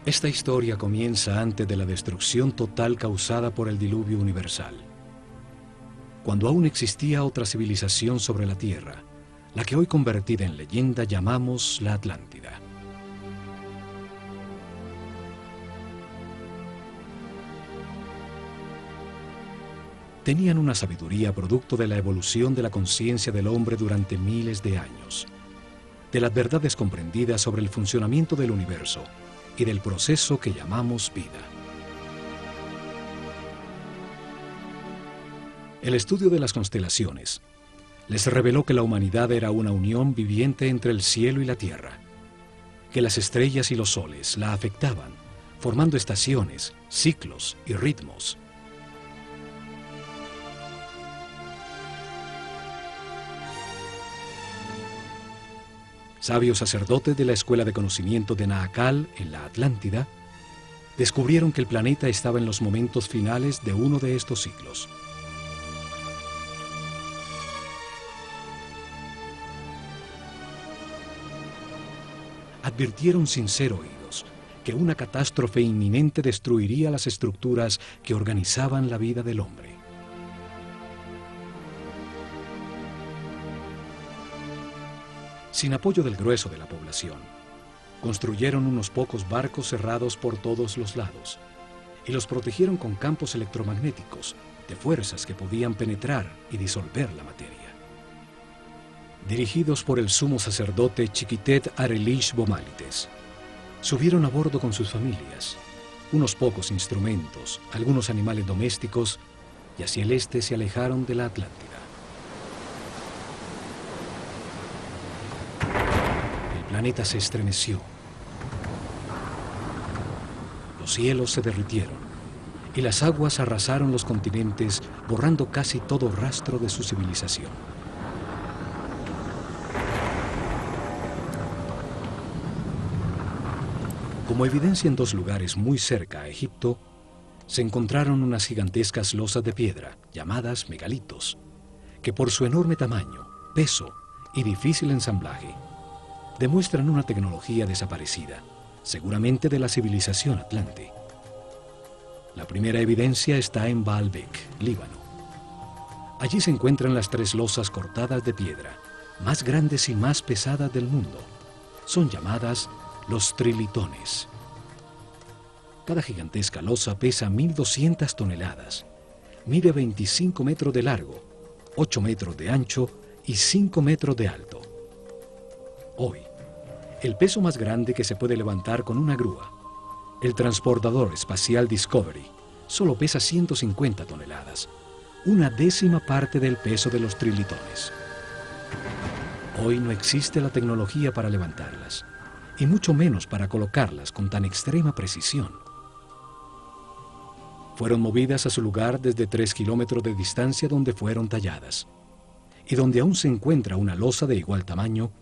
Esta historia comienza antes de la destrucción total causada por el diluvio universal, cuando aún existía otra civilización sobre la Tierra, la que hoy convertida en leyenda llamamos la Atlántida. Tenían una sabiduría producto de la evolución de la conciencia del hombre durante miles de años, de las verdades comprendidas sobre el funcionamiento del universo y del proceso que llamamos vida. El estudio de las constelaciones les reveló que la humanidad era una unión viviente entre el cielo y la tierra, que las estrellas y los soles la afectaban, formando estaciones, ciclos y ritmos. Sabios sacerdotes de la Escuela de Conocimiento de Naakal, en la Atlántida, descubrieron que el planeta estaba en los momentos finales de uno de estos ciclos. Advirtieron sin ser oídos que una catástrofe inminente destruiría las estructuras que organizaban la vida del hombre. Sin apoyo del grueso de la población, construyeron unos pocos barcos cerrados por todos los lados y los protegieron con campos electromagnéticos de fuerzas que podían penetrar y disolver la materia. Dirigidos por el sumo sacerdote Chiquitet Arelish Bomalites, subieron a bordo con sus familias, unos pocos instrumentos, algunos animales domésticos, y hacia el este se alejaron de la Atlántida. El planeta se estremeció, los cielos se derritieron y las aguas arrasaron los continentes, borrando casi todo rastro de su civilización. Como evidencia, en dos lugares muy cerca a Egipto, se encontraron unas gigantescas losas de piedra, llamadas megalitos, que por su enorme tamaño, peso y difícil ensamblaje, demuestran una tecnología desaparecida, seguramente de la civilización atlante. La primera evidencia está en Baalbek, Líbano. Allí se encuentran las tres losas cortadas de piedra, más grandes y más pesadas del mundo. Son llamadas los trilitones. Cada gigantesca losa pesa 1.200 toneladas, mide 25 metros de largo, 8 metros de ancho y 5 metros de alto. Hoy, el peso más grande que se puede levantar con una grúa, el transportador espacial Discovery, solo pesa 150 toneladas, una décima parte del peso de los trilitones. Hoy no existe la tecnología para levantarlas, y mucho menos para colocarlas con tan extrema precisión. Fueron movidas a su lugar desde 3 kilómetros de distancia donde fueron talladas, y donde aún se encuentra una losa de igual tamaño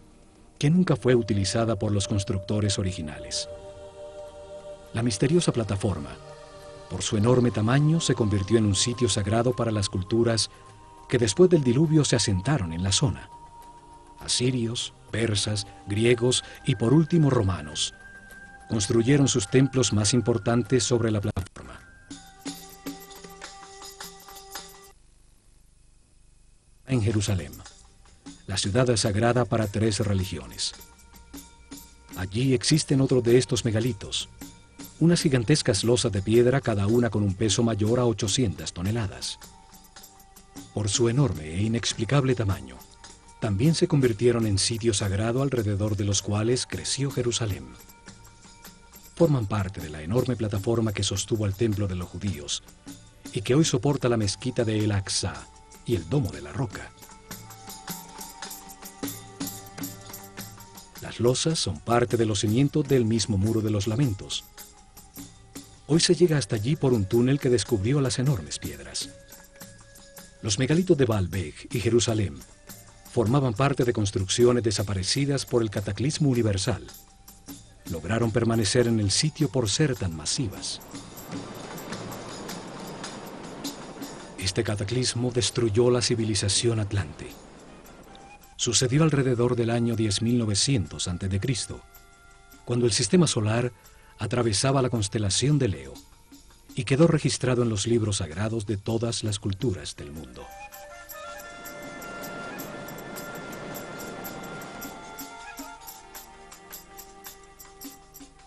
que nunca fue utilizada por los constructores originales. La misteriosa plataforma, por su enorme tamaño, se convirtió en un sitio sagrado para las culturas que después del diluvio se asentaron en la zona. Asirios, persas, griegos y por último romanos construyeron sus templos más importantes sobre la plataforma. En Jerusalén, la ciudad sagrada para 3 religiones. Allí existen otros de estos megalitos, unas gigantescas losas de piedra, cada una con un peso mayor a 800 toneladas. Por su enorme e inexplicable tamaño, también se convirtieron en sitio sagrado alrededor de los cuales creció Jerusalén. Forman parte de la enorme plataforma que sostuvo al templo de los judíos y que hoy soporta la mezquita de El Aqsa y el Domo de la Roca. Las losas son parte de los cimientos del mismo Muro de los Lamentos. Hoy se llega hasta allí por un túnel que descubrió las enormes piedras. Los megalitos de Baalbek y Jerusalén formaban parte de construcciones desaparecidas por el cataclismo universal. Lograron permanecer en el sitio por ser tan masivas. Este cataclismo destruyó la civilización atlante. Sucedió alrededor del año 10.900 a.C., cuando el sistema solar atravesaba la constelación de Leo y quedó registrado en los libros sagrados de todas las culturas del mundo.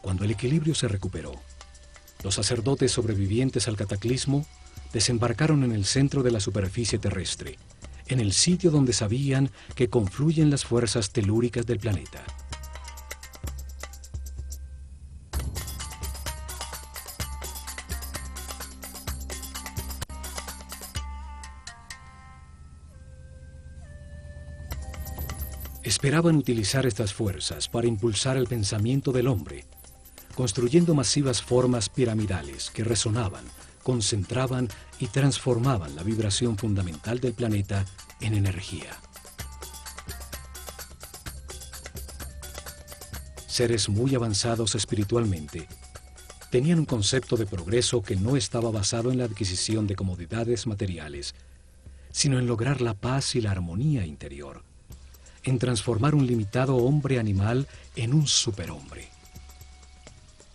Cuando el equilibrio se recuperó, los sacerdotes sobrevivientes al cataclismo desembarcaron en el centro de la superficie terrestre, en el sitio donde sabían que confluyen las fuerzas telúricas del planeta. Esperaban utilizar estas fuerzas para impulsar el pensamiento del hombre, construyendo masivas formas piramidales que resonaban, concentraban y transformaban la vibración fundamental del planeta en energía. Seres muy avanzados espiritualmente tenían un concepto de progreso que no estaba basado en la adquisición de comodidades materiales, sino en lograr la paz y la armonía interior, en transformar un limitado hombre animal en un superhombre.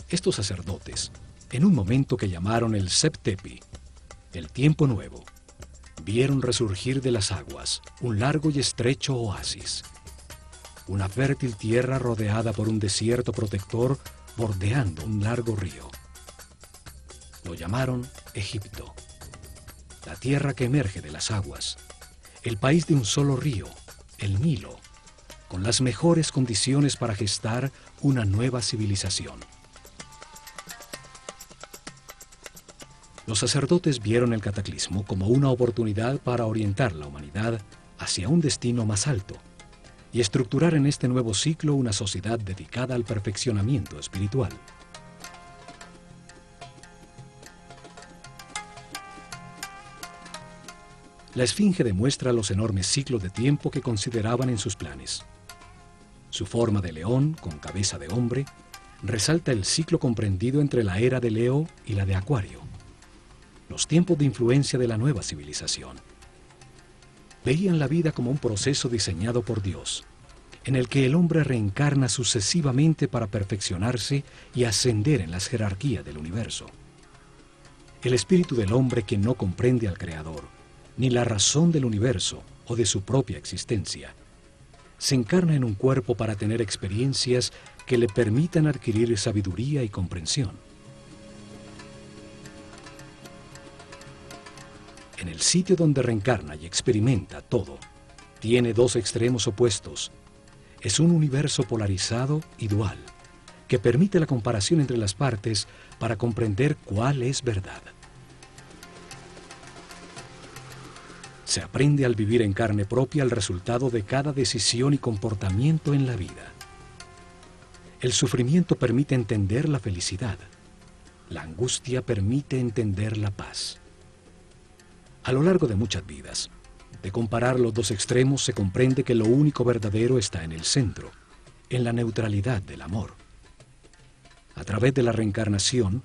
Estos sacerdotes, en un momento que llamaron el Septepi, el tiempo nuevo, vieron resurgir de las aguas un largo y estrecho oasis, una fértil tierra rodeada por un desierto protector bordeando un largo río. Lo llamaron Egipto, la tierra que emerge de las aguas, el país de un solo río, el Nilo, con las mejores condiciones para gestar una nueva civilización. Los sacerdotes vieron el cataclismo como una oportunidad para orientar la humanidad hacia un destino más alto y estructurar en este nuevo ciclo una sociedad dedicada al perfeccionamiento espiritual. La Esfinge demuestra los enormes ciclos de tiempo que consideraban en sus planes. Su forma de león, con cabeza de hombre, resalta el ciclo comprendido entre la era de Leo y la de Acuario, los tiempos de influencia de la nueva civilización. Veían la vida como un proceso diseñado por Dios, en el que el hombre reencarna sucesivamente para perfeccionarse y ascender en las jerarquías del universo. El espíritu del hombre que no comprende al Creador, ni la razón del universo o de su propia existencia, se encarna en un cuerpo para tener experiencias que le permitan adquirir sabiduría y comprensión. En el sitio donde reencarna y experimenta todo, tiene dos extremos opuestos. Es un universo polarizado y dual, que permite la comparación entre las partes para comprender cuál es verdad. Se aprende al vivir en carne propia el resultado de cada decisión y comportamiento en la vida. El sufrimiento permite entender la felicidad. La angustia permite entender la paz. A lo largo de muchas vidas, de comparar los dos extremos, se comprende que lo único verdadero está en el centro, en la neutralidad del amor. A través de la reencarnación,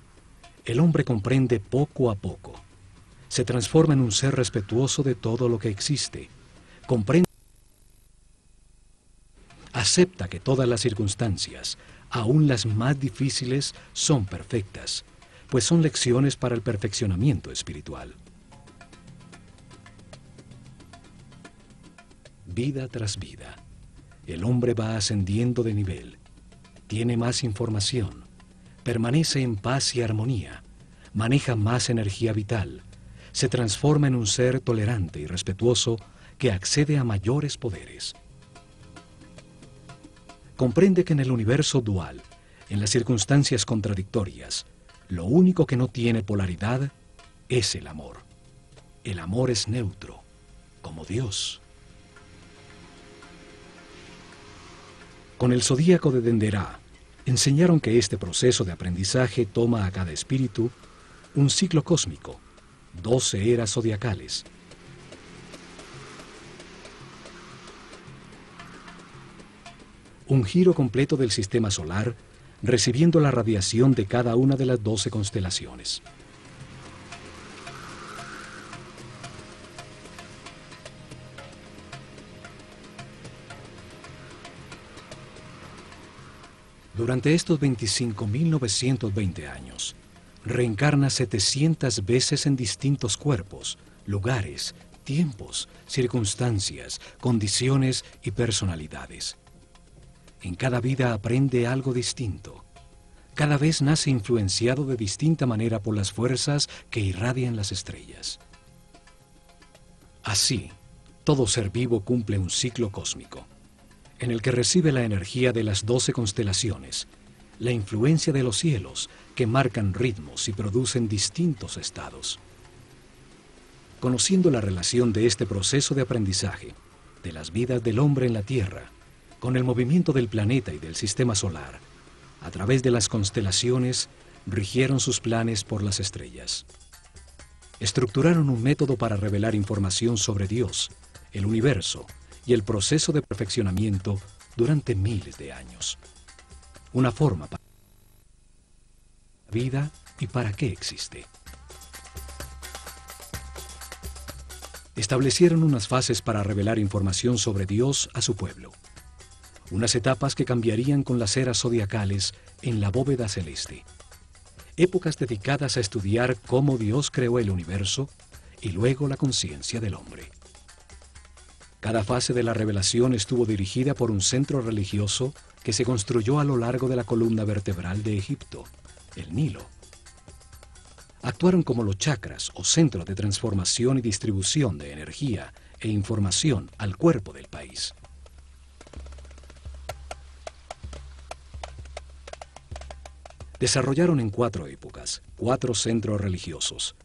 el hombre comprende poco a poco. Se transforma en un ser respetuoso de todo lo que existe. Comprende, acepta que todas las circunstancias, aun las más difíciles, son perfectas, pues son lecciones para el perfeccionamiento espiritual. Vida tras vida, el hombre va ascendiendo de nivel, tiene más información, permanece en paz y armonía, maneja más energía vital, se transforma en un ser tolerante y respetuoso que accede a mayores poderes. Comprende que en el universo dual, en las circunstancias contradictorias, lo único que no tiene polaridad es el amor. El amor es neutro, como Dios. Con el zodíaco de Denderá, enseñaron que este proceso de aprendizaje toma a cada espíritu un ciclo cósmico, 12 eras zodiacales. Un giro completo del sistema solar, recibiendo la radiación de cada una de las 12 constelaciones. Durante estos 25.920 años, reencarna 700 veces en distintos cuerpos, lugares, tiempos, circunstancias, condiciones y personalidades. En cada vida aprende algo distinto. Cada vez nace influenciado de distinta manera por las fuerzas que irradian las estrellas. Así, todo ser vivo cumple un ciclo cósmico, en el que recibe la energía de las 12 constelaciones, la influencia de los cielos que marcan ritmos y producen distintos estados. Conociendo la relación de este proceso de aprendizaje, de las vidas del hombre en la Tierra, con el movimiento del planeta y del sistema solar, a través de las constelaciones, rigieron sus planes por las estrellas. Estructuraron un método para revelar información sobre Dios, el universo y el proceso de perfeccionamiento durante miles de años. Una forma para la vida y para qué existe. Establecieron unas fases para revelar información sobre Dios a su pueblo. Unas etapas que cambiarían con las eras zodiacales en la bóveda celeste. Épocas dedicadas a estudiar cómo Dios creó el universo y luego la conciencia del hombre. Cada fase de la revelación estuvo dirigida por un centro religioso que se construyó a lo largo de la columna vertebral de Egipto, el Nilo. Actuaron como los chakras o centros de transformación y distribución de energía e información al cuerpo del país. Desarrollaron en 4 épocas, 4 centros religiosos,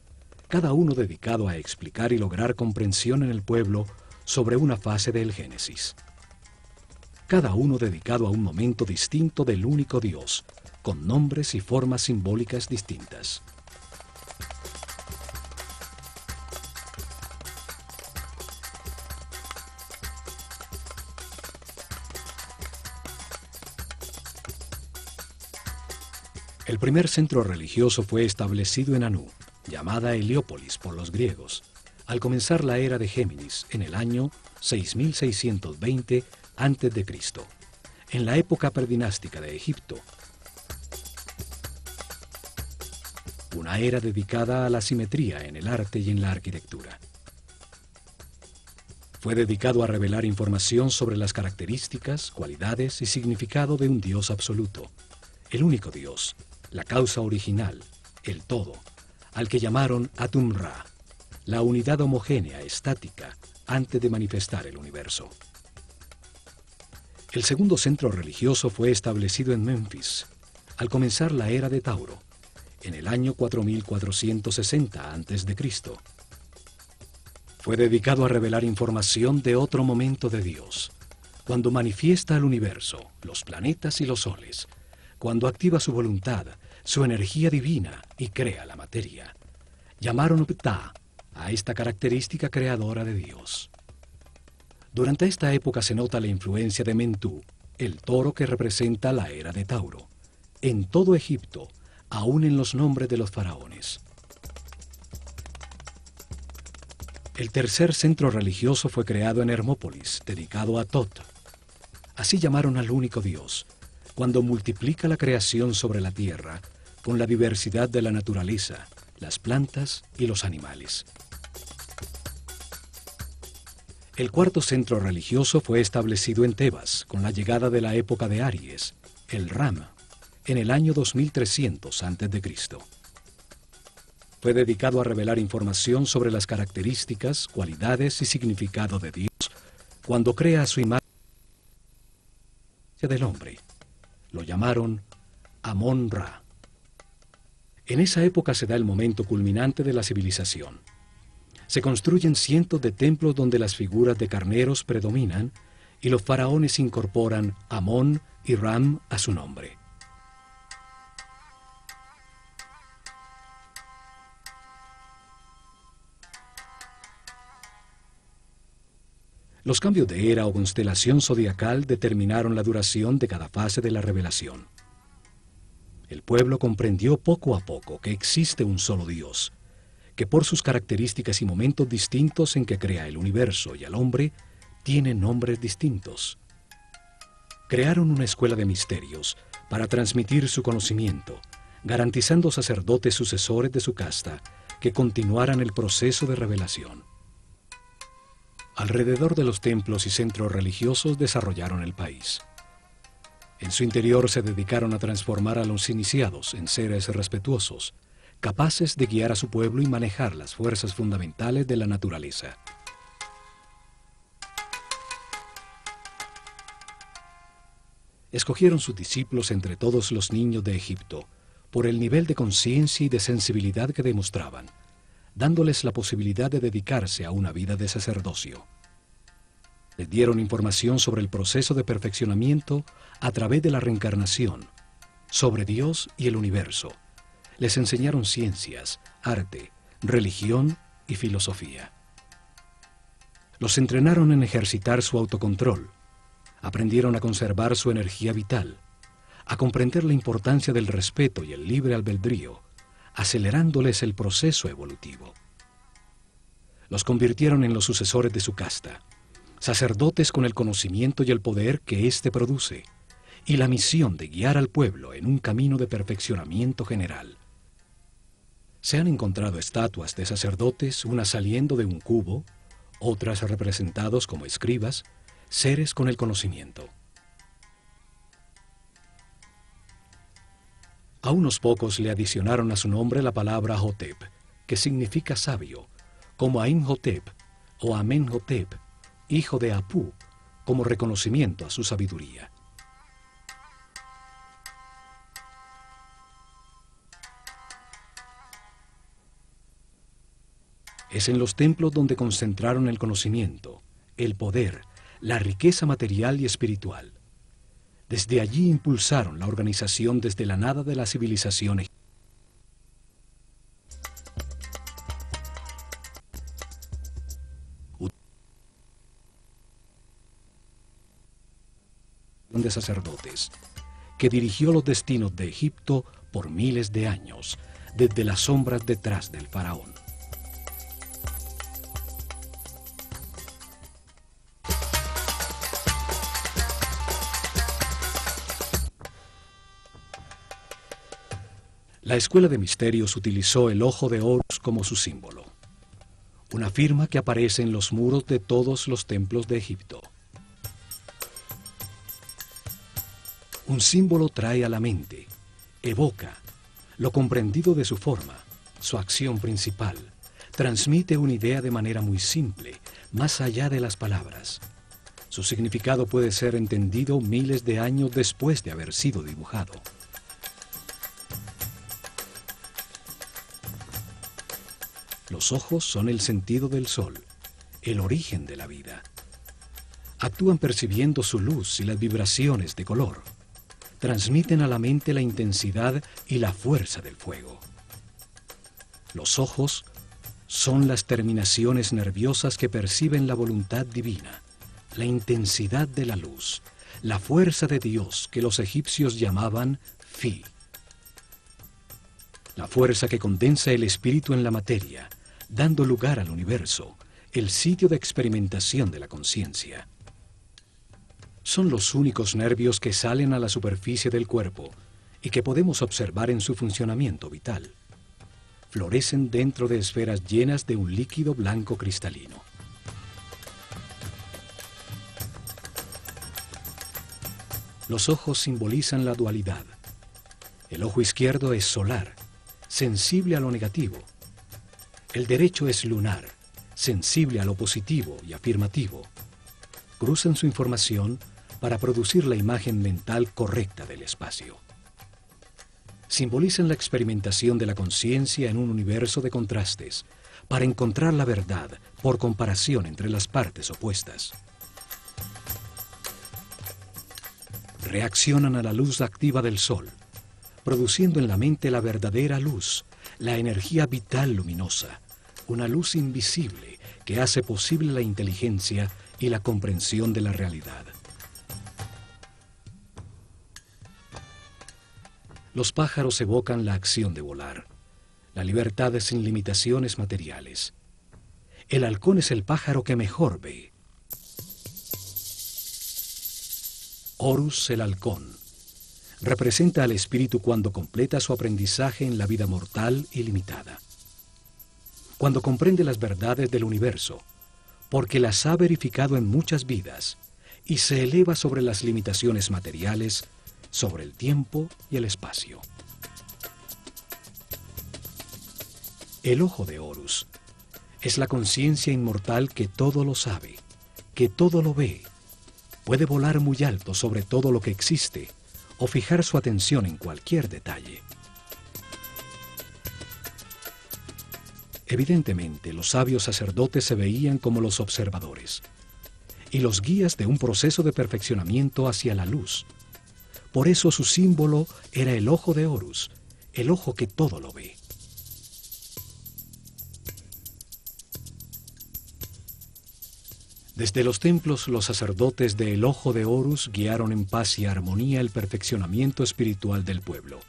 cada uno dedicado a explicar y lograr comprensión en el pueblo sobre una fase del Génesis. Cada uno dedicado a un momento distinto del único Dios, con nombres y formas simbólicas distintas. El primer centro religioso fue establecido en Anú, llamada Heliópolis por los griegos, al comenzar la era de Géminis en el año 6620 a.C., en la época predinástica de Egipto. Una era dedicada a la simetría en el arte y en la arquitectura. Fue dedicado a revelar información sobre las características, cualidades y significado de un Dios absoluto, el único Dios, la causa original, el todo, al que llamaron Atum-Ra, la unidad homogénea, estática, antes de manifestar el universo. El segundo centro religioso fue establecido en Memphis, al comenzar la era de Tauro, en el año 4460 a.C. Fue dedicado a revelar información de otro momento de Dios, cuando manifiesta al universo, los planetas y los soles, cuando activa su voluntad, su energía divina y crea la materia. Llamaron Ptah a esta característica creadora de Dios. Durante esta época se nota la influencia de Mentú, el toro que representa la era de Tauro, en todo Egipto, aún en los nombres de los faraones. El tercer centro religioso fue creado en Hermópolis, dedicado a Tot. Así llamaron al único Dios, cuando multiplica la creación sobre la tierra con la diversidad de la naturaleza, las plantas y los animales. El cuarto centro religioso fue establecido en Tebas con la llegada de la época de Aries, el Ram, en el año 2300 a.C. Fue dedicado a revelar información sobre las características, cualidades y significado de Dios cuando crea a su imagen del hombre. Lo llamaron Amón-Ra. En esa época se da el momento culminante de la civilización. Se construyen cientos de templos donde las figuras de carneros predominan y los faraones incorporan Amón y Ram a su nombre. Los cambios de era o constelación zodiacal determinaron la duración de cada fase de la revelación. El pueblo comprendió poco a poco que existe un solo Dios, que por sus características y momentos distintos en que crea el universo y al hombre, tiene nombres distintos. Crearon una escuela de misterios para transmitir su conocimiento, garantizando sacerdotes sucesores de su casta que continuaran el proceso de revelación. Alrededor de los templos y centros religiosos desarrollaron el país. En su interior se dedicaron a transformar a los iniciados en seres respetuosos, capaces de guiar a su pueblo y manejar las fuerzas fundamentales de la naturaleza. Escogieron sus discípulos entre todos los niños de Egipto por el nivel de conciencia y de sensibilidad que demostraban, dándoles la posibilidad de dedicarse a una vida de sacerdocio. Les dieron información sobre el proceso de perfeccionamiento a través de la reencarnación, sobre Dios y el universo. Les enseñaron ciencias, arte, religión y filosofía. Los entrenaron en ejercitar su autocontrol. Aprendieron a conservar su energía vital, a comprender la importancia del respeto y el libre albedrío, acelerándoles el proceso evolutivo. Los convirtieron en los sucesores de su casta, sacerdotes con el conocimiento y el poder que éste produce, y la misión de guiar al pueblo en un camino de perfeccionamiento general. Se han encontrado estatuas de sacerdotes, unas saliendo de un cubo, otras representados como escribas, seres con el conocimiento. A unos pocos le adicionaron a su nombre la palabra Hotep, que significa sabio, como a Imhotep o Amenhotep, hijo de Apú, como reconocimiento a su sabiduría. Es en los templos donde concentraron el conocimiento, el poder, la riqueza material y espiritual. Desde allí impulsaron la organización desde la nada de la civilización egipcia. De sacerdotes, que dirigió los destinos de Egipto por miles de años, desde las sombras detrás del faraón. La Escuela de Misterios utilizó el ojo de Horus como su símbolo, una firma que aparece en los muros de todos los templos de Egipto. Un símbolo trae a la mente, evoca, lo comprendido de su forma, su acción principal, transmite una idea de manera muy simple, más allá de las palabras. Su significado puede ser entendido miles de años después de haber sido dibujado. Los ojos son el sentido del sol, el origen de la vida. Actúan percibiendo su luz y las vibraciones de color. Transmiten a la mente la intensidad y la fuerza del fuego. Los ojos son las terminaciones nerviosas que perciben la voluntad divina, la intensidad de la luz, la fuerza de Dios que los egipcios llamaban Fi. La fuerza que condensa el espíritu en la materia, dando lugar al universo, el sitio de experimentación de la conciencia. Son los únicos nervios que salen a la superficie del cuerpo y que podemos observar en su funcionamiento vital. Florecen dentro de esferas llenas de un líquido blanco cristalino. Los ojos simbolizan la dualidad. El ojo izquierdo es solar, sensible a lo negativo. El derecho es lunar, sensible a lo positivo y afirmativo. Cruzan su información para producir la imagen mental correcta del espacio. Simbolizan la experimentación de la conciencia en un universo de contrastes, para encontrar la verdad por comparación entre las partes opuestas. Reaccionan a la luz activa del sol, produciendo en la mente la verdadera luz, la energía vital luminosa, una luz invisible que hace posible la inteligencia y la comprensión de la realidad. Los pájaros evocan la acción de volar, la libertad sin limitaciones materiales. El halcón es el pájaro que mejor ve. Horus el halcón representa al espíritu cuando completa su aprendizaje en la vida mortal y limitada. Cuando comprende las verdades del universo, porque las ha verificado en muchas vidas, y se eleva sobre las limitaciones materiales, sobre el tiempo y el espacio. El ojo de Horus es la conciencia inmortal que todo lo sabe, que todo lo ve, puede volar muy alto sobre todo lo que existe o fijar su atención en cualquier detalle. Evidentemente, los sabios sacerdotes se veían como los observadores y los guías de un proceso de perfeccionamiento hacia la luz. Por eso su símbolo era el ojo de Horus, el ojo que todo lo ve. Desde los templos, los sacerdotes del ojo de Horus guiaron en paz y armonía el perfeccionamiento espiritual del pueblo,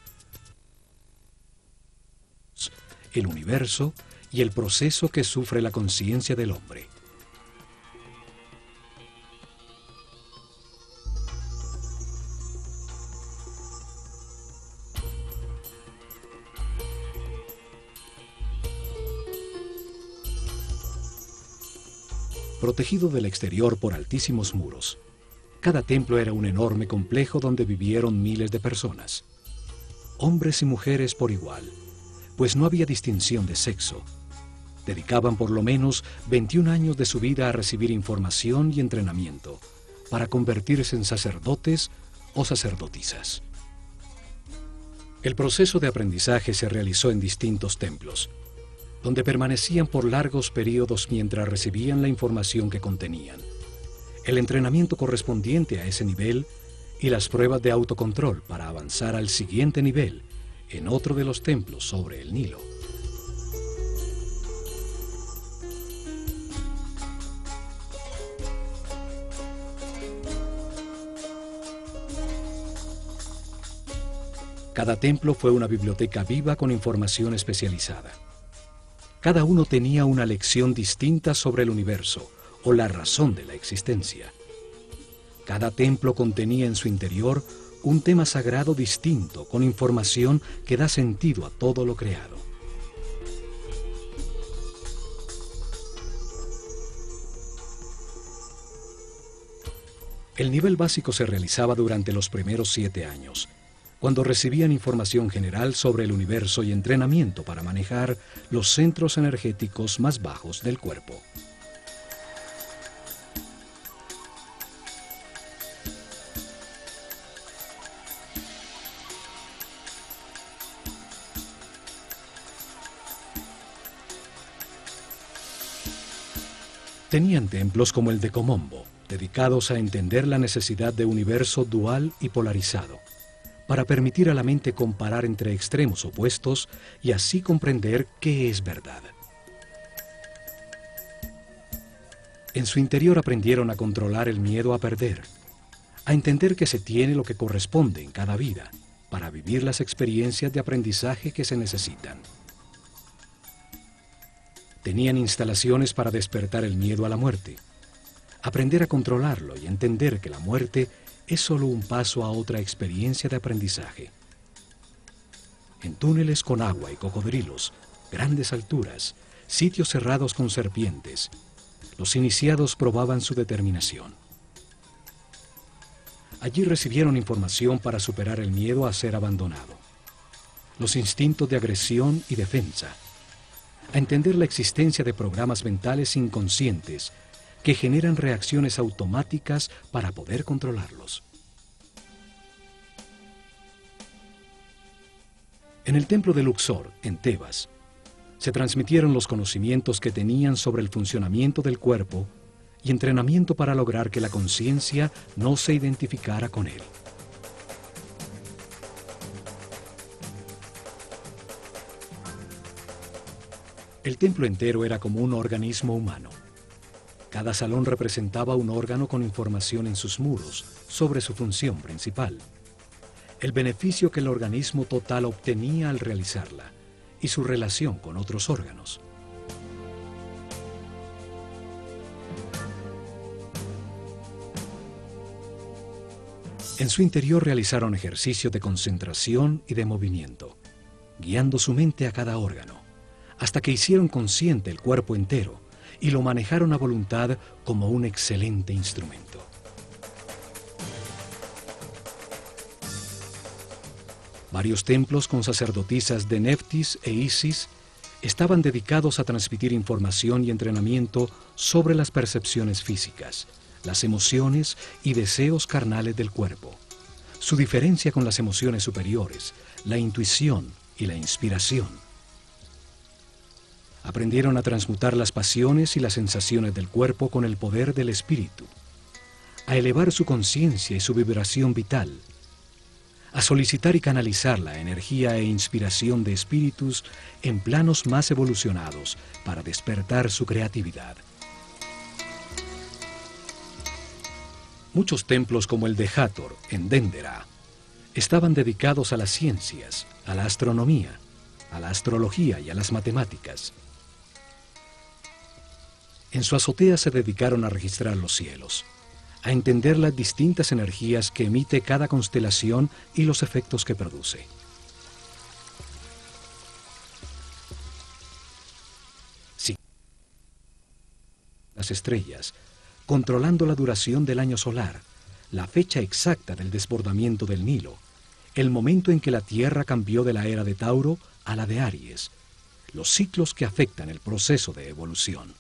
el universo y el proceso que sufre la conciencia del hombre. Protegido del exterior por altísimos muros, cada templo era un enorme complejo donde vivieron miles de personas, hombres y mujeres por igual, pues no había distinción de sexo. Dedicaban por lo menos 21 años de su vida a recibir información y entrenamiento para convertirse en sacerdotes o sacerdotisas. El proceso de aprendizaje se realizó en distintos templos, donde permanecían por largos periodos mientras recibían la información que contenían, el entrenamiento correspondiente a ese nivel y las pruebas de autocontrol para avanzar al siguiente nivel en otro de los templos sobre el Nilo. Cada templo fue una biblioteca viva con información especializada. Cada uno tenía una lección distinta sobre el universo o la razón de la existencia. Cada templo contenía en su interior un tema sagrado distinto con información que da sentido a todo lo creado. El nivel básico se realizaba durante los primeros 7 años, cuando recibían información general sobre el universo y entrenamiento para manejar los centros energéticos más bajos del cuerpo. Tenían templos como el de Komombo, dedicados a entender la necesidad de un universo dual y polarizado, para permitir a la mente comparar entre extremos opuestos y así comprender qué es verdad. En su interior aprendieron a controlar el miedo a perder, a entender que se tiene lo que corresponde en cada vida, para vivir las experiencias de aprendizaje que se necesitan. Tenían instalaciones para despertar el miedo a la muerte, aprender a controlarlo y entender que la muerte es solo un paso a otra experiencia de aprendizaje. En túneles con agua y cocodrilos, grandes alturas, sitios cerrados con serpientes, los iniciados probaban su determinación. Allí recibieron información para superar el miedo a ser abandonado, los instintos de agresión y defensa, a entender la existencia de programas mentales inconscientes que generan reacciones automáticas para poder controlarlos. En el templo de Luxor, en Tebas, se transmitieron los conocimientos que tenían sobre el funcionamiento del cuerpo y entrenamiento para lograr que la conciencia no se identificara con él. El templo entero era como un organismo humano. Cada salón representaba un órgano con información en sus muros sobre su función principal, el beneficio que el organismo total obtenía al realizarla y su relación con otros órganos. En su interior realizaron ejercicios de concentración y de movimiento, guiando su mente a cada órgano, hasta que hicieron consciente el cuerpo entero y lo manejaron a voluntad como un excelente instrumento. Varios templos con sacerdotisas de Neftis e Isis estaban dedicados a transmitir información y entrenamiento sobre las percepciones físicas, las emociones y deseos carnales del cuerpo, su diferencia con las emociones superiores, la intuición y la inspiración. Aprendieron a transmutar las pasiones y las sensaciones del cuerpo con el poder del espíritu, a elevar su conciencia y su vibración vital, a solicitar y canalizar la energía e inspiración de espíritus en planos más evolucionados para despertar su creatividad. Muchos templos como el de Hathor, en Dendera, estaban dedicados a las ciencias, a la astronomía, a la astrología y a las matemáticas. En su azotea se dedicaron a registrar los cielos, a entender las distintas energías que emite cada constelación y los efectos que produce. Sí. Las estrellas, controlando la duración del año solar, la fecha exacta del desbordamiento del Nilo, el momento en que la Tierra cambió de la era de Tauro a la de Aries, los ciclos que afectan el proceso de evolución.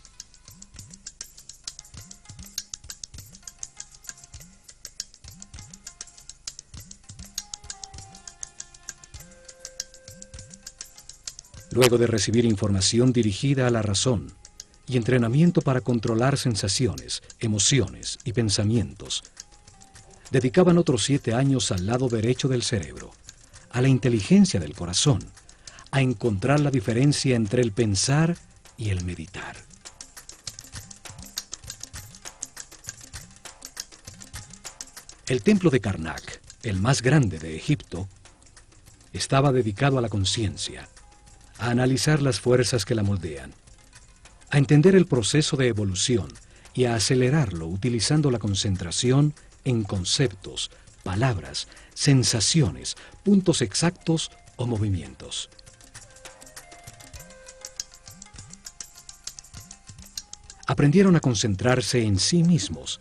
Luego de recibir información dirigida a la razón y entrenamiento para controlar sensaciones, emociones y pensamientos, dedicaban otros 7 años al lado derecho del cerebro, a la inteligencia del corazón, a encontrar la diferencia entre el pensar y el meditar. El templo de Karnak, el más grande de Egipto, estaba dedicado a la conciencia, a analizar las fuerzas que la moldean, a entender el proceso de evolución y a acelerarlo utilizando la concentración en conceptos, palabras, sensaciones, puntos exactos o movimientos. Aprendieron a concentrarse en sí mismos,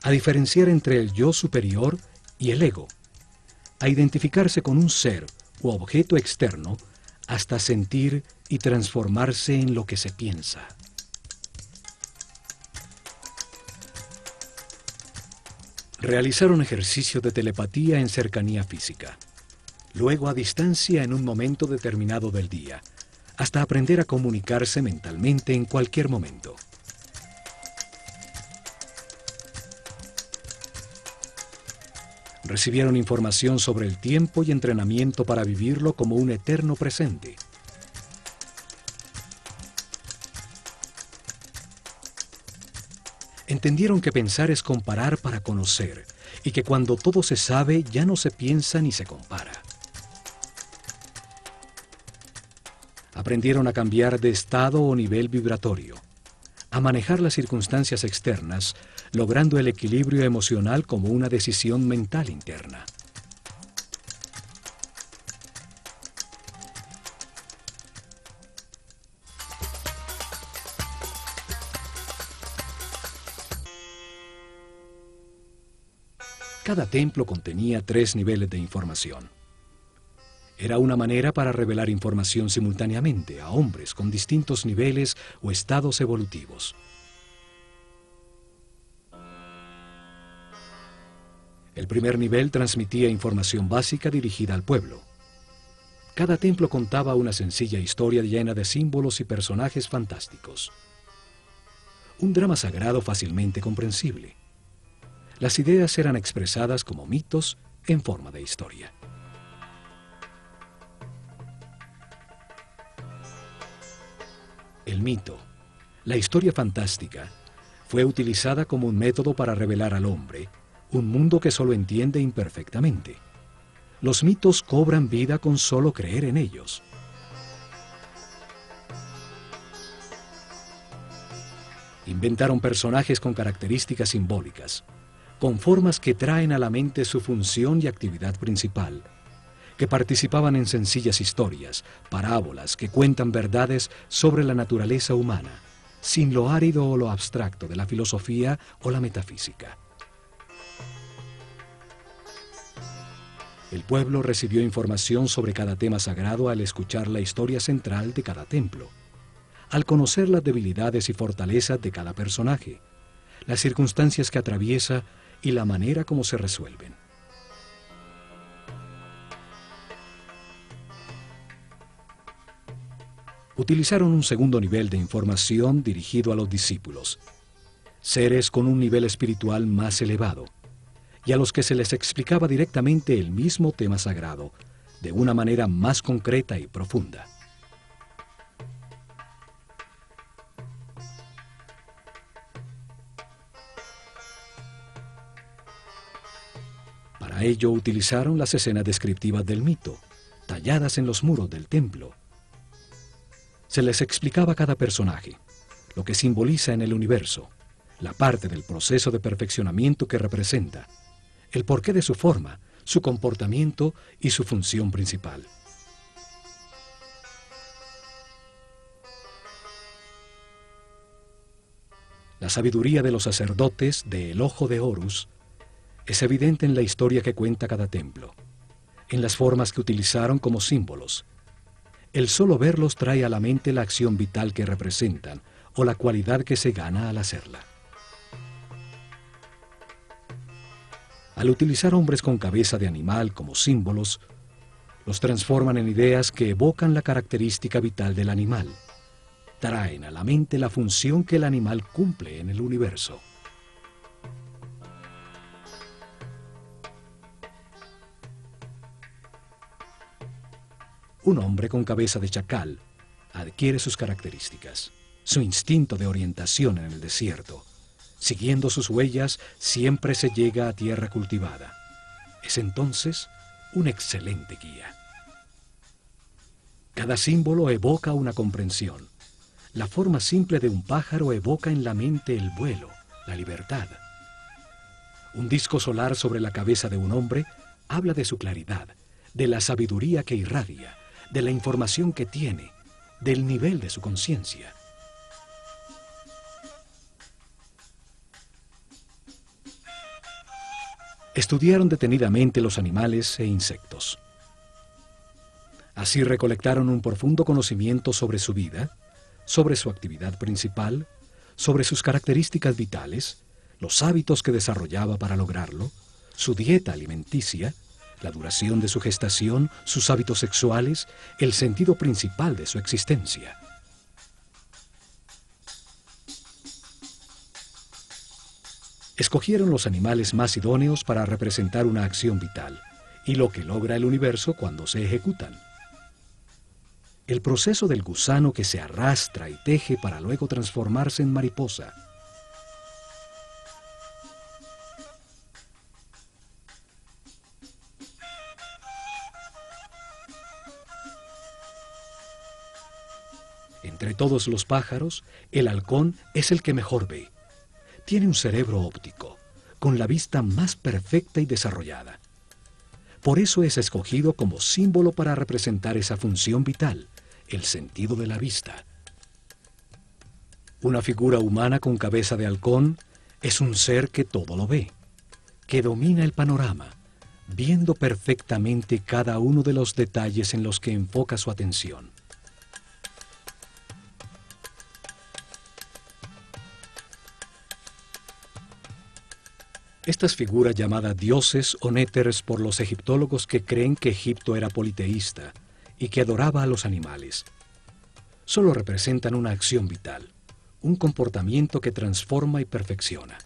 a diferenciar entre el yo superior y el ego, a identificarse con un ser u objeto externo hasta sentir y transformarse en lo que se piensa. Realizaron ejercicios de telepatía en cercanía física, luego a distancia en un momento determinado del día, hasta aprender a comunicarse mentalmente en cualquier momento. Recibieron información sobre el tiempo y entrenamiento para vivirlo como un eterno presente. Entendieron que pensar es comparar para conocer, y que cuando todo se sabe ya no se piensa ni se compara. Aprendieron a cambiar de estado o nivel vibratorio, a manejar las circunstancias externas, logrando el equilibrio emocional como una decisión mental interna. Cada templo contenía 3 niveles de información. Era una manera para revelar información simultáneamente a hombres con distintos niveles o estados evolutivos. El primer nivel transmitía información básica dirigida al pueblo. Cada templo contaba una sencilla historia llena de símbolos y personajes fantásticos. Un drama sagrado fácilmente comprensible. Las ideas eran expresadas como mitos en forma de historia. El mito, la historia fantástica, fue utilizada como un método para revelar al hombre un mundo que solo entiende imperfectamente. Los mitos cobran vida con solo creer en ellos. Inventaron personajes con características simbólicas, con formas que traen a la mente su función y actividad principal, que participaban en sencillas historias, parábolas que cuentan verdades sobre la naturaleza humana, sin lo árido o lo abstracto de la filosofía o la metafísica. El pueblo recibió información sobre cada tema sagrado al escuchar la historia central de cada templo, al conocer las debilidades y fortalezas de cada personaje, las circunstancias que atraviesa y la manera como se resuelven. Utilizaron un segundo nivel de información dirigido a los discípulos, seres con un nivel espiritual más elevado, y a los que se les explicaba directamente el mismo tema sagrado, de una manera más concreta y profunda. Para ello utilizaron las escenas descriptivas del mito, talladas en los muros del templo. Se les explicaba cada personaje, lo que simboliza en el universo, la parte del proceso de perfeccionamiento que representa, el porqué de su forma, su comportamiento y su función principal. La sabiduría de los sacerdotes de El Ojo de Horus es evidente en la historia que cuenta cada templo, en las formas que utilizaron como símbolos. El solo verlos trae a la mente la acción vital que representan o la cualidad que se gana al hacerla. Al utilizar hombres con cabeza de animal como símbolos, los transforman en ideas que evocan la característica vital del animal. Traen a la mente la función que el animal cumple en el universo. Un hombre con cabeza de chacal adquiere sus características, su instinto de orientación en el desierto. Siguiendo sus huellas, siempre se llega a tierra cultivada. Es entonces un excelente guía. Cada símbolo evoca una comprensión. La forma simple de un pájaro evoca en la mente el vuelo, la libertad. Un disco solar sobre la cabeza de un hombre habla de su claridad, de la sabiduría que irradia, de la información que tiene, del nivel de su conciencia. Estudiaron detenidamente los animales e insectos. Así recolectaron un profundo conocimiento sobre su vida, sobre su actividad principal, sobre sus características vitales, los hábitos que desarrollaba para lograrlo, su dieta alimenticia, la duración de su gestación, sus hábitos sexuales, el sentido principal de su existencia. Escogieron los animales más idóneos para representar una acción vital y lo que logra el universo cuando se ejecutan. El proceso del gusano que se arrastra y teje para luego transformarse en mariposa. Entre todos los pájaros, el halcón es el que mejor ve. Tiene un cerebro óptico, con la vista más perfecta y desarrollada. Por eso es escogido como símbolo para representar esa función vital, el sentido de la vista. Una figura humana con cabeza de halcón es un ser que todo lo ve, que domina el panorama, viendo perfectamente cada uno de los detalles en los que enfoca su atención. Estas figuras llamadas dioses o néteres por los egiptólogos que creen que Egipto era politeísta y que adoraba a los animales, solo representan una acción vital, un comportamiento que transforma y perfecciona.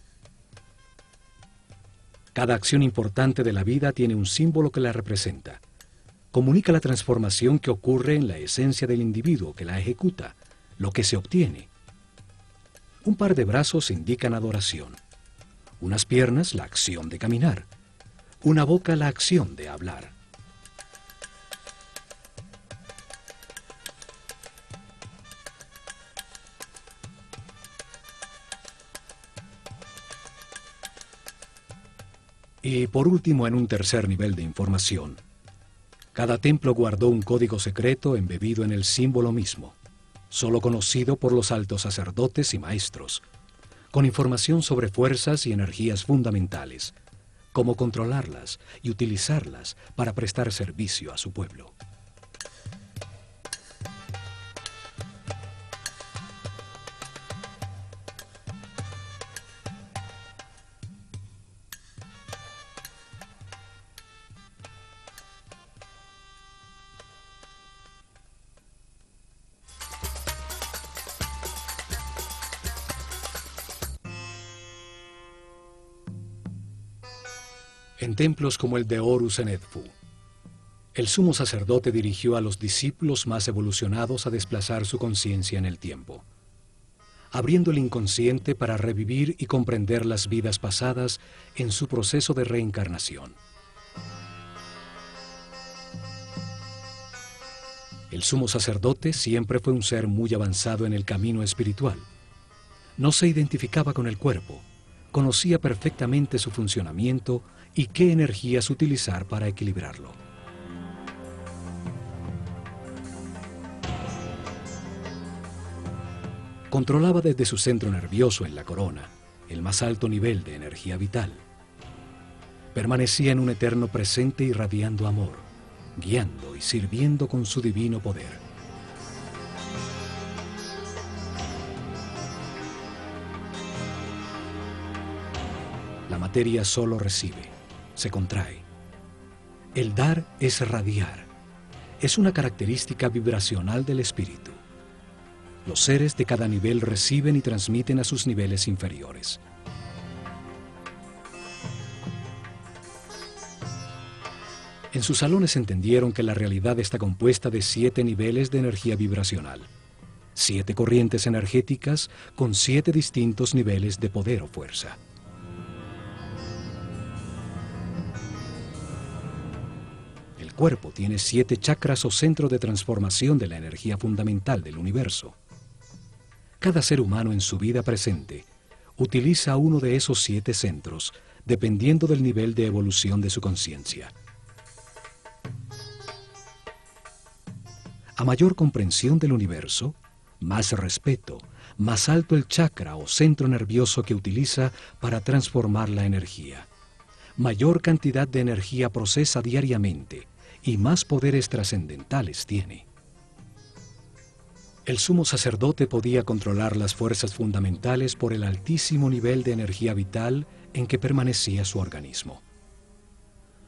Cada acción importante de la vida tiene un símbolo que la representa. Comunica la transformación que ocurre en la esencia del individuo que la ejecuta, lo que se obtiene. Un par de brazos indican adoración. Unas piernas, la acción de caminar. Una boca, la acción de hablar. Y por último, en un tercer nivel de información, cada templo guardó un código secreto embebido en el símbolo mismo, solo conocido por los altos sacerdotes y maestros, con información sobre fuerzas y energías fundamentales, cómo controlarlas y utilizarlas para prestar servicio a su pueblo. En templos como el de Horus en Edfu, el sumo sacerdote dirigió a los discípulos más evolucionados a desplazar su conciencia en el tiempo, abriendo el inconsciente para revivir y comprender las vidas pasadas en su proceso de reencarnación. El sumo sacerdote siempre fue un ser muy avanzado en el camino espiritual. No se identificaba con el cuerpo, conocía perfectamente su funcionamiento y qué energías utilizar para equilibrarlo. Controlaba desde su centro nervioso en la corona el más alto nivel de energía vital. Permanecía en un eterno presente irradiando amor, guiando y sirviendo con su divino poder. La materia solo recibe, se contrae. El dar es radiar. Es una característica vibracional del espíritu. Los seres de cada nivel reciben y transmiten a sus niveles inferiores. En sus salones entendieron que la realidad está compuesta de 7 niveles de energía vibracional, 7 corrientes energéticas con 7 distintos niveles de poder o fuerza. El cuerpo tiene 7 chakras o centros de transformación de la energía fundamental del universo. Cada ser humano en su vida presente utiliza uno de esos 7 centros dependiendo del nivel de evolución de su conciencia. A mayor comprensión del universo, más respeto, más alto el chakra o centro nervioso que utiliza para transformar la energía. Mayor cantidad de energía procesa diariamente y más poderes trascendentales tiene. El sumo sacerdote podía controlar las fuerzas fundamentales por el altísimo nivel de energía vital en que permanecía su organismo.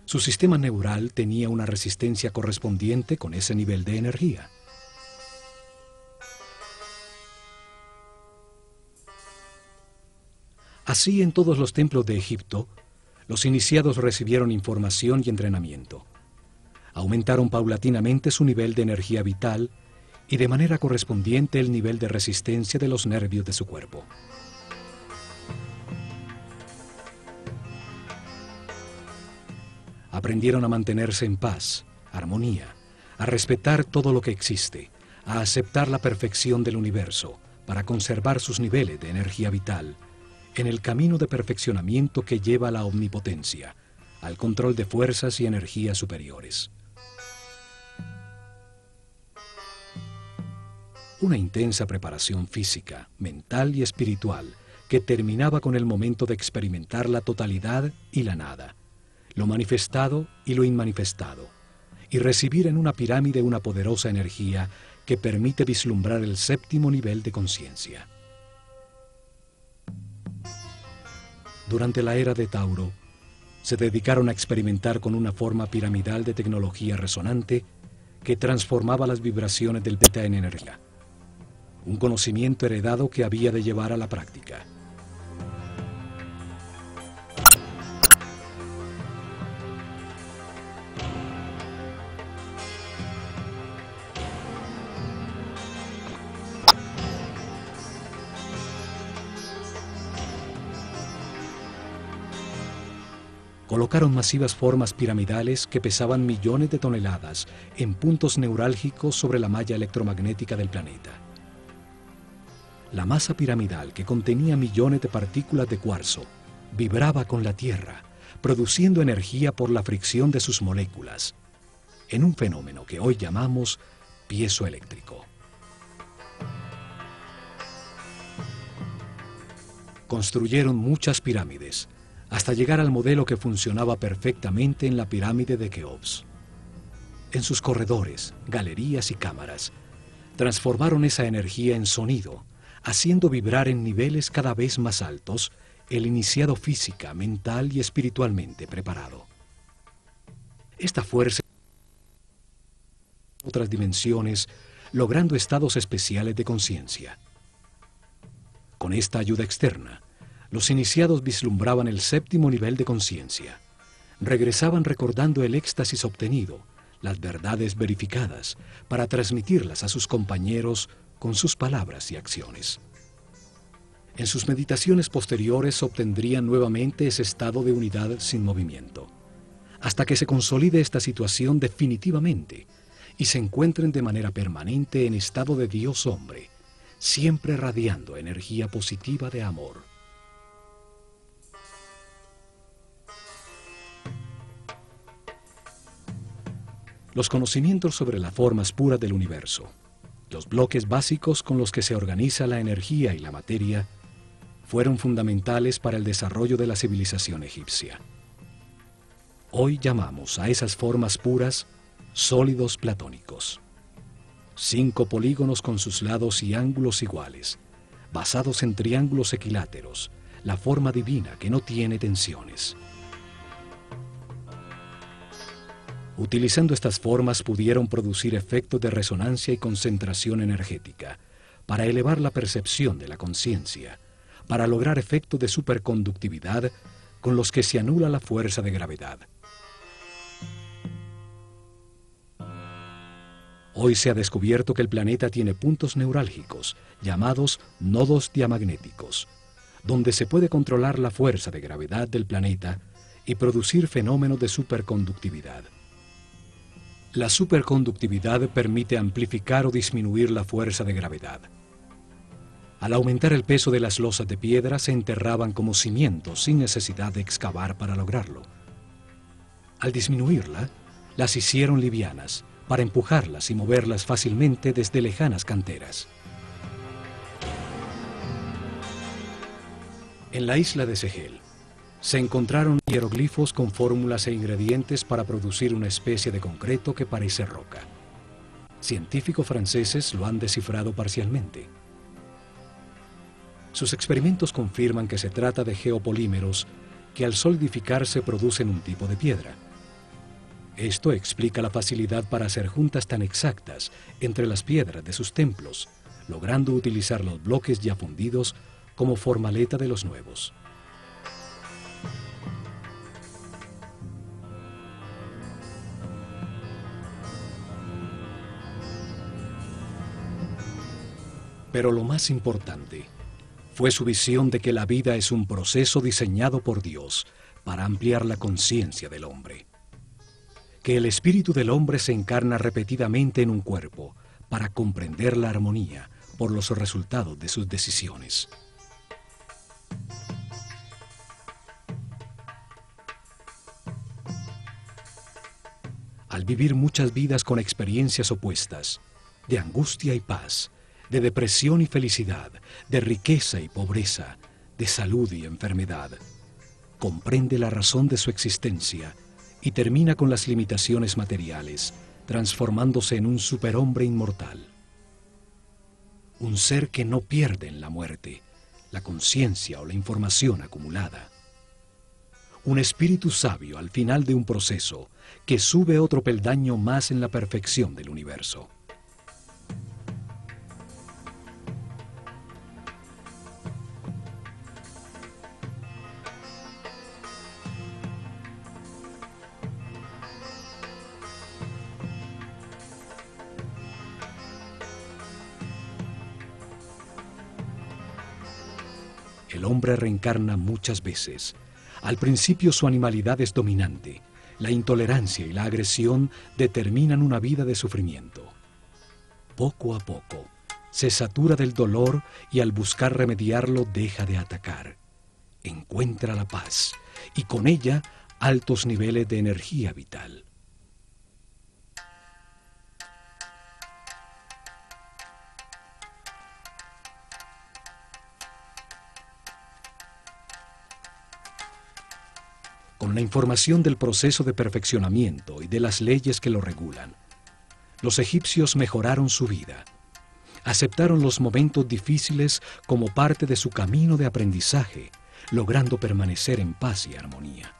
Su sistema neural tenía una resistencia correspondiente con ese nivel de energía. Así, en todos los templos de Egipto, los iniciados recibieron información y entrenamiento. Aumentaron paulatinamente su nivel de energía vital y de manera correspondiente el nivel de resistencia de los nervios de su cuerpo. Aprendieron a mantenerse en paz, armonía, a respetar todo lo que existe, a aceptar la perfección del universo para conservar sus niveles de energía vital en el camino de perfeccionamiento que lleva a la omnipotencia, al control de fuerzas y energías superiores. Una intensa preparación física, mental y espiritual que terminaba con el momento de experimentar la totalidad y la nada, lo manifestado y lo inmanifestado, y recibir en una pirámide una poderosa energía que permite vislumbrar el 7º nivel de conciencia. Durante la era de Tauro, se dedicaron a experimentar con una forma piramidal de tecnología resonante que transformaba las vibraciones del beta en energía, un conocimiento heredado que había de llevar a la práctica. Colocaron masivas formas piramidales que pesaban millones de toneladas en puntos neurálgicos sobre la malla electromagnética del planeta. La masa piramidal, que contenía millones de partículas de cuarzo, vibraba con la Tierra, produciendo energía por la fricción de sus moléculas, en un fenómeno que hoy llamamos piezoeléctrico. Construyeron muchas pirámides, hasta llegar al modelo que funcionaba perfectamente en la pirámide de Keops. En sus corredores, galerías y cámaras, transformaron esa energía en sonido, haciendo vibrar en niveles cada vez más altos el iniciado física, mental y espiritualmente preparado. Esta fuerza otras dimensiones, logrando estados especiales de conciencia. Con esta ayuda externa, los iniciados vislumbraban el séptimo nivel de conciencia. Regresaban recordando el éxtasis obtenido, las verdades verificadas, para transmitirlas a sus compañeros con sus palabras y acciones. En sus meditaciones posteriores obtendrían nuevamente ese estado de unidad sin movimiento, hasta que se consolide esta situación definitivamente y se encuentren de manera permanente en estado de Dios hombre, siempre radiando energía positiva de amor. Los conocimientos sobre las formas puras del universo, los bloques básicos con los que se organiza la energía y la materia, fueron fundamentales para el desarrollo de la civilización egipcia. Hoy llamamos a esas formas puras sólidos platónicos. 5 polígonos con sus lados y ángulos iguales, basados en triángulos equiláteros, la forma divina que no tiene tensiones. Utilizando estas formas pudieron producir efectos de resonancia y concentración energética para elevar la percepción de la conciencia, para lograr efectos de superconductividad con los que se anula la fuerza de gravedad. Hoy se ha descubierto que el planeta tiene puntos neurálgicos, llamados nodos diamagnéticos, donde se puede controlar la fuerza de gravedad del planeta y producir fenómenos de superconductividad. La superconductividad permite amplificar o disminuir la fuerza de gravedad. Al aumentar el peso de las losas de piedra, se enterraban como cimientos sin necesidad de excavar para lograrlo. Al disminuirla, las hicieron livianas, para empujarlas y moverlas fácilmente desde lejanas canteras. En la isla de Sehel se encontraron hieroglifos con fórmulas e ingredientes para producir una especie de concreto que parece roca. Científicos franceses lo han descifrado parcialmente. Sus experimentos confirman que se trata de geopolímeros que al solidificarse producen un tipo de piedra. Esto explica la facilidad para hacer juntas tan exactas entre las piedras de sus templos, logrando utilizar los bloques ya fundidos como formaleta de los nuevos. Pero lo más importante fue su visión de que la vida es un proceso diseñado por Dios para ampliar la conciencia del hombre. Que el espíritu del hombre se encarna repetidamente en un cuerpo para comprender la armonía por los resultados de sus decisiones. Al vivir muchas vidas con experiencias opuestas, de angustia y paz, de depresión y felicidad, de riqueza y pobreza, de salud y enfermedad, comprende la razón de su existencia y termina con las limitaciones materiales, transformándose en un superhombre inmortal. Un ser que no pierde en la muerte la conciencia o la información acumulada. Un espíritu sabio al final de un proceso que sube otro peldaño más en la perfección del universo. El hombre reencarna muchas veces. Al principio su animalidad es dominante. La intolerancia y la agresión determinan una vida de sufrimiento. Poco a poco, se satura del dolor y al buscar remediarlo deja de atacar. Encuentra la paz y con ella altos niveles de energía vital. Con la información del proceso de perfeccionamiento y de las leyes que lo regulan, los egipcios mejoraron su vida. Aceptaron los momentos difíciles como parte de su camino de aprendizaje, logrando permanecer en paz y armonía.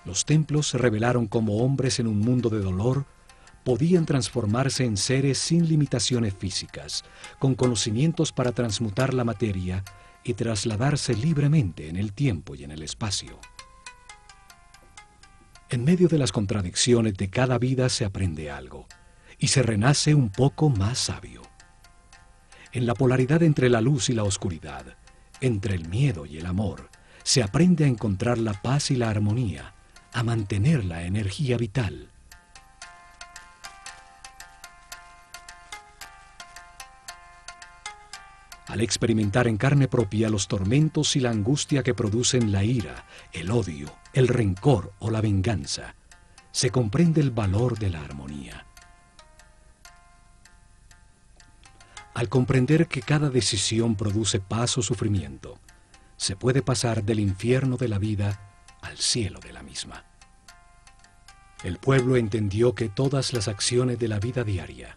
Los templos se revelaron como hombres en un mundo de dolor, podían transformarse en seres sin limitaciones físicas, con conocimientos para transmutar la materia y trasladarse libremente en el tiempo y en el espacio. En medio de las contradicciones de cada vida se aprende algo y se renace un poco más sabio. En la polaridad entre la luz y la oscuridad, entre el miedo y el amor, se aprende a encontrar la paz y la armonía, a mantener la energía vital. Al experimentar en carne propia los tormentos y la angustia que producen la ira, el odio, el rencor o la venganza, se comprende el valor de la armonía. Al comprender que cada decisión produce paz o sufrimiento, se puede pasar del infierno de la vida al cielo de la misma. El pueblo entendió que todas las acciones de la vida diaria,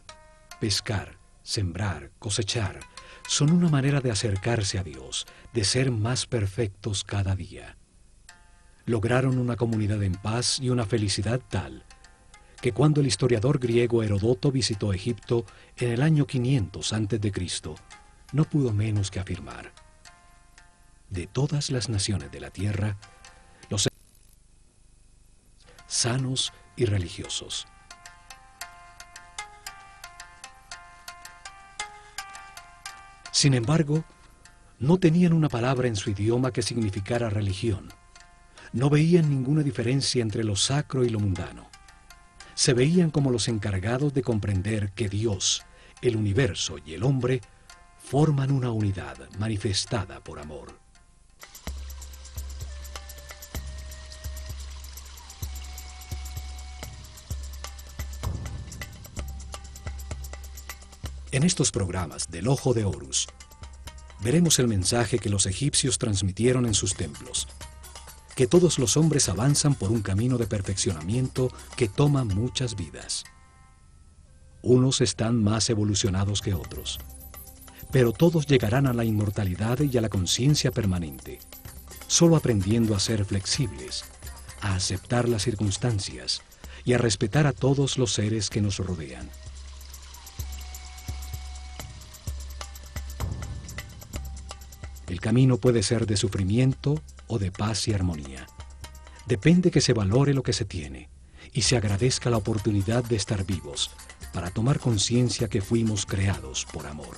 pescar, sembrar, cosechar, son una manera de acercarse a Dios, de ser más perfectos cada día. Lograron una comunidad en paz y una felicidad tal, que cuando el historiador griego Heródoto visitó Egipto en el año 500 a.C., no pudo menos que afirmar: de todas las naciones de la tierra, los sanos y religiosos. Sin embargo, no tenían una palabra en su idioma que significara religión. No veían ninguna diferencia entre lo sacro y lo mundano. Se veían como los encargados de comprender que Dios, el universo y el hombre forman una unidad manifestada por amor. En estos programas del Ojo de Horus, veremos el mensaje que los egipcios transmitieron en sus templos, que todos los hombres avanzan por un camino de perfeccionamiento que toma muchas vidas. Unos están más evolucionados que otros, pero todos llegarán a la inmortalidad y a la conciencia permanente, solo aprendiendo a ser flexibles, a aceptar las circunstancias y a respetar a todos los seres que nos rodean. El camino puede ser de sufrimiento o de paz y armonía. Depende que se valore lo que se tiene y se agradezca la oportunidad de estar vivos para tomar conciencia que fuimos creados por amor.